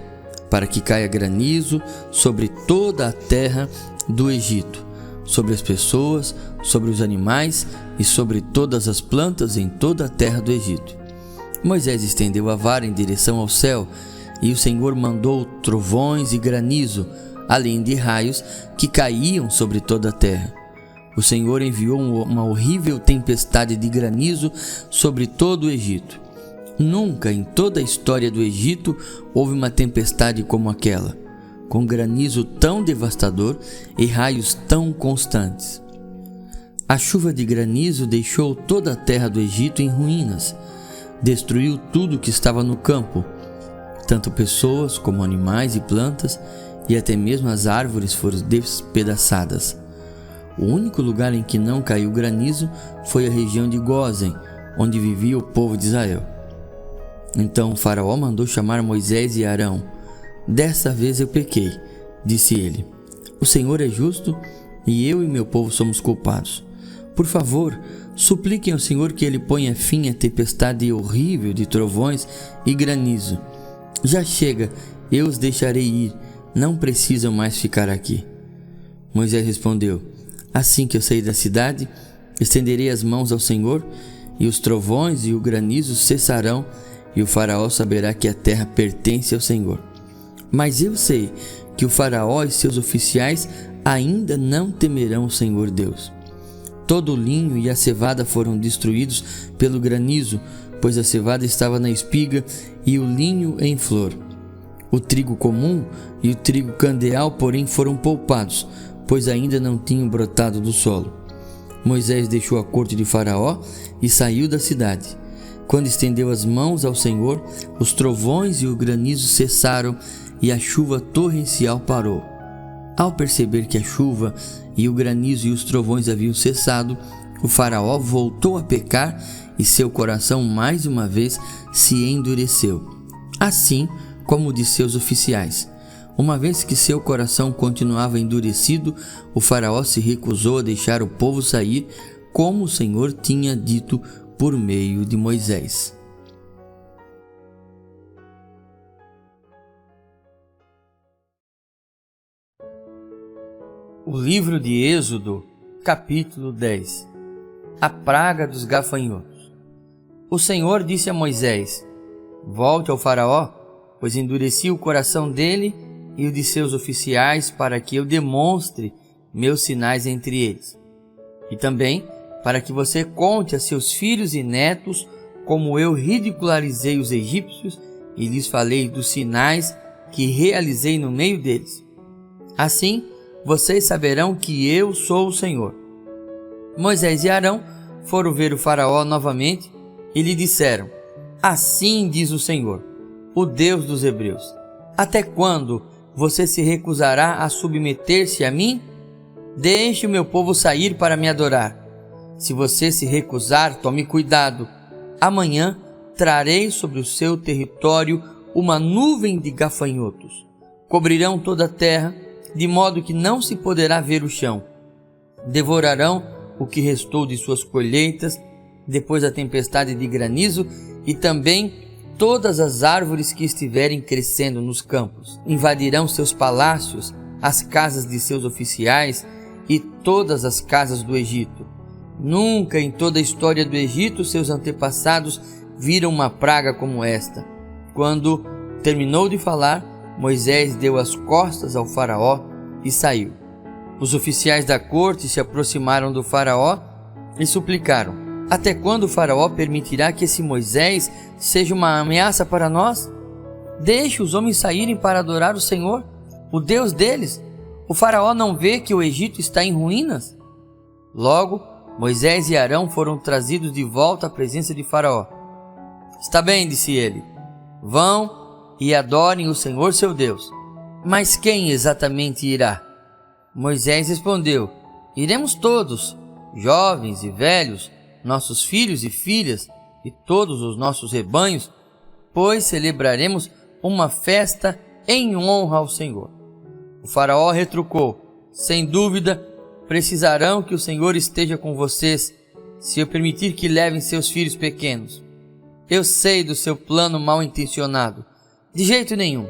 para que caia granizo sobre toda a terra do Egito, sobre as pessoas, sobre os animais e sobre todas as plantas em toda a terra do Egito. Moisés estendeu a vara em direção ao céu, e o Senhor mandou trovões e granizo, além de raios que caíam sobre toda a terra. O Senhor enviou uma horrível tempestade de granizo sobre todo o Egito. Nunca em toda a história do Egito houve uma tempestade como aquela, com granizo tão devastador e raios tão constantes. A chuva de granizo deixou toda a terra do Egito em ruínas, destruiu tudo que estava no campo, tanto pessoas como animais e plantas, e até mesmo as árvores foram despedaçadas. O único lugar em que não caiu granizo foi a região de Gósen, onde vivia o povo de Israel. Então o faraó mandou chamar Moisés e Arão. Desta vez eu pequei, disse ele. O Senhor é justo e eu e meu povo somos culpados. Por favor, supliquem ao Senhor que ele ponha fim à tempestade horrível de trovões e granizo. Já chega, eu os deixarei ir, não precisam mais ficar aqui. Moisés respondeu: assim que eu sair da cidade, estenderei as mãos ao Senhor, e os trovões e o granizo cessarão, e o faraó saberá que a terra pertence ao Senhor. Mas eu sei que o faraó e seus oficiais ainda não temerão o Senhor Deus. Todo o linho e a cevada foram destruídos pelo granizo, pois a cevada estava na espiga e o linho em flor. O trigo comum e o trigo candeal, porém, foram poupados, pois ainda não tinham brotado do solo. Moisés deixou a corte de Faraó e saiu da cidade. Quando estendeu as mãos ao Senhor, os trovões e o granizo cessaram e a chuva torrencial parou. Ao perceber que a chuva e o granizo e os trovões haviam cessado, o Faraó voltou a pecar e seu coração mais uma vez se endureceu, assim como o de seus oficiais. Uma vez que seu coração continuava endurecido, o Faraó se recusou a deixar o povo sair, como o Senhor tinha dito por meio de Moisés. O livro de Êxodo, capítulo 10. A praga dos gafanhotos. O Senhor disse a Moisés: volte ao Faraó, pois endureci o coração dele e o de seus oficiais, para que eu demonstre meus sinais entre eles. E também para que você conte a seus filhos e netos como eu ridicularizei os egípcios e lhes falei dos sinais que realizei no meio deles. Assim, vocês saberão que eu sou o Senhor. Moisés e Arão foram ver o Faraó novamente e lhe disseram: assim diz o Senhor, o Deus dos Hebreus: até quando você se recusará a submeter-se a mim? Deixe o meu povo sair para me adorar. Se você se recusar, tome cuidado. Amanhã trarei sobre o seu território uma nuvem de gafanhotos. Cobrirão toda a terra, de modo que não se poderá ver o chão. Devorarão o que restou de suas colheitas, depois da tempestade de granizo, e também todas as árvores que estiverem crescendo nos campos. Invadirão seus palácios, as casas de seus oficiais e todas as casas do Egito. Nunca em toda a história do Egito seus antepassados viram uma praga como esta. Quando terminou de falar, Moisés deu as costas ao Faraó e saiu. Os oficiais da corte se aproximaram do Faraó e suplicaram: Até quando o faraó permitirá que esse Moisés seja uma ameaça para nós? Deixe os homens saírem para adorar o Senhor, o Deus deles. O faraó não vê que o Egito está em ruínas? Logo, Moisés e Arão foram trazidos de volta à presença de faraó. Está bem, disse ele. Vão e adorem o Senhor seu Deus. Mas quem exatamente irá? Moisés respondeu: iremos todos, jovens e velhos, nossos filhos e filhas e todos os nossos rebanhos, pois celebraremos uma festa em honra ao Senhor. O faraó retrucou: sem dúvida, precisarão que o Senhor esteja com vocês, se eu permitir que levem seus filhos pequenos. Eu sei do seu plano mal intencionado. De jeito nenhum.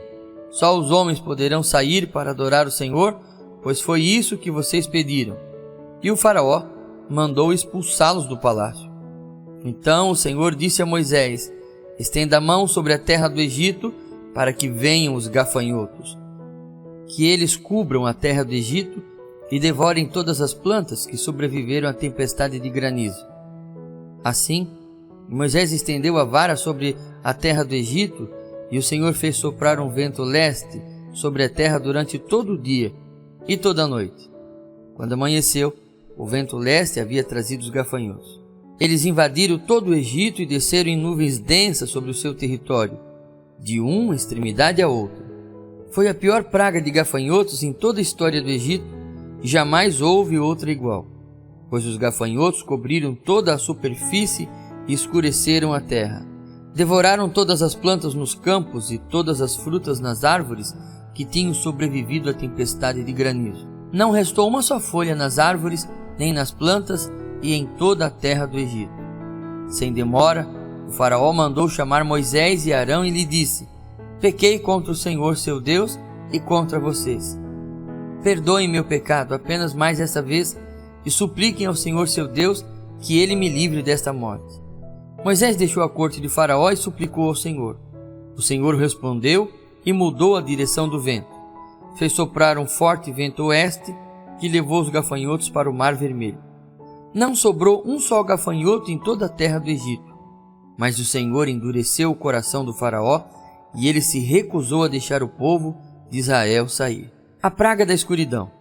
Só os homens poderão sair para adorar o Senhor, pois foi isso que vocês pediram. E o faraó mandou expulsá-los do palácio. Então o Senhor disse a Moisés: estenda a mão sobre a terra do Egito, para que venham os gafanhotos, que eles cubram a terra do Egito e devorem todas as plantas que sobreviveram à tempestade de granizo. Assim, Moisés estendeu a vara sobre a terra do Egito, e o Senhor fez soprar um vento leste sobre a terra durante todo o dia e toda a noite. Quando amanheceu, o vento leste havia trazido os gafanhotos. Eles invadiram todo o Egito e desceram em nuvens densas sobre o seu território, de uma extremidade à outra. Foi a pior praga de gafanhotos em toda a história do Egito, e jamais houve outra igual, pois os gafanhotos cobriram toda a superfície e escureceram a terra. Devoraram todas as plantas nos campos e todas as frutas nas árvores que tinham sobrevivido à tempestade de granizo. Não restou uma só folha nas árvores, nem nas plantas e em toda a terra do Egito. Sem demora, o faraó mandou chamar Moisés e Arão e lhe disse: pequei contra o Senhor seu Deus e contra vocês. Perdoem meu pecado apenas mais essa vez e supliquem ao Senhor seu Deus que ele me livre desta morte. Moisés deixou a corte de faraó e suplicou ao Senhor. O Senhor respondeu e mudou a direção do vento. Fez soprar um forte vento oeste que levou os gafanhotos para o Mar Vermelho. Não sobrou um só gafanhoto em toda a terra do Egito. Mas o Senhor endureceu o coração do faraó e ele se recusou a deixar o povo de Israel sair. A praga da escuridão.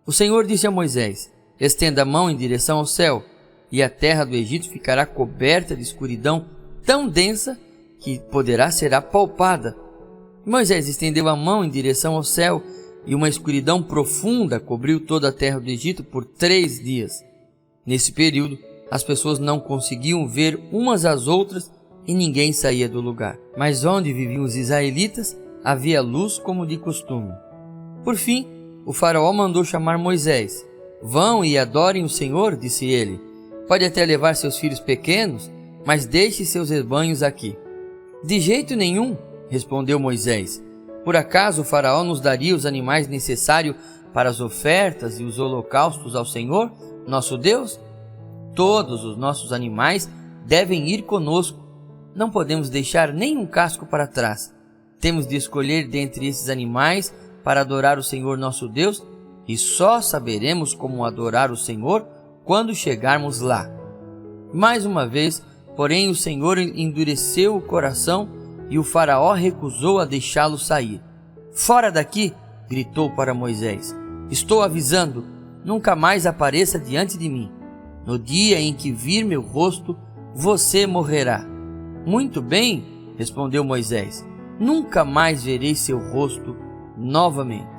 O Senhor disse a Moisés: estenda a mão em direção ao céu, e a terra do Egito ficará coberta de escuridão tão densa que poderá ser apalpada. Moisés estendeu a mão em direção ao céu, e uma escuridão profunda cobriu toda a terra do Egito por 3 dias. Nesse período, as pessoas não conseguiam ver umas às outras e ninguém saía do lugar. Mas onde viviam os israelitas, havia luz como de costume. Por fim, o faraó mandou chamar Moisés. Vão e adorem o Senhor, disse ele. Pode até levar seus filhos pequenos, mas deixe seus rebanhos aqui. De jeito nenhum, respondeu Moisés. Por acaso o faraó nos daria os animais necessários para as ofertas e os holocaustos ao Senhor, nosso Deus? Todos os nossos animais devem ir conosco. Não podemos deixar nenhum casco para trás. Temos de escolher dentre esses animais para adorar o Senhor nosso Deus, e só saberemos como adorar o Senhor quando chegarmos lá. Mais uma vez, porém, o Senhor endureceu o coração e o faraó recusou a deixá-lo sair. Fora daqui, gritou para Moisés. Estou avisando, nunca mais apareça diante de mim. No dia em que vir meu rosto, você morrerá. Muito bem, respondeu Moisés. Nunca mais verei seu rosto novamente.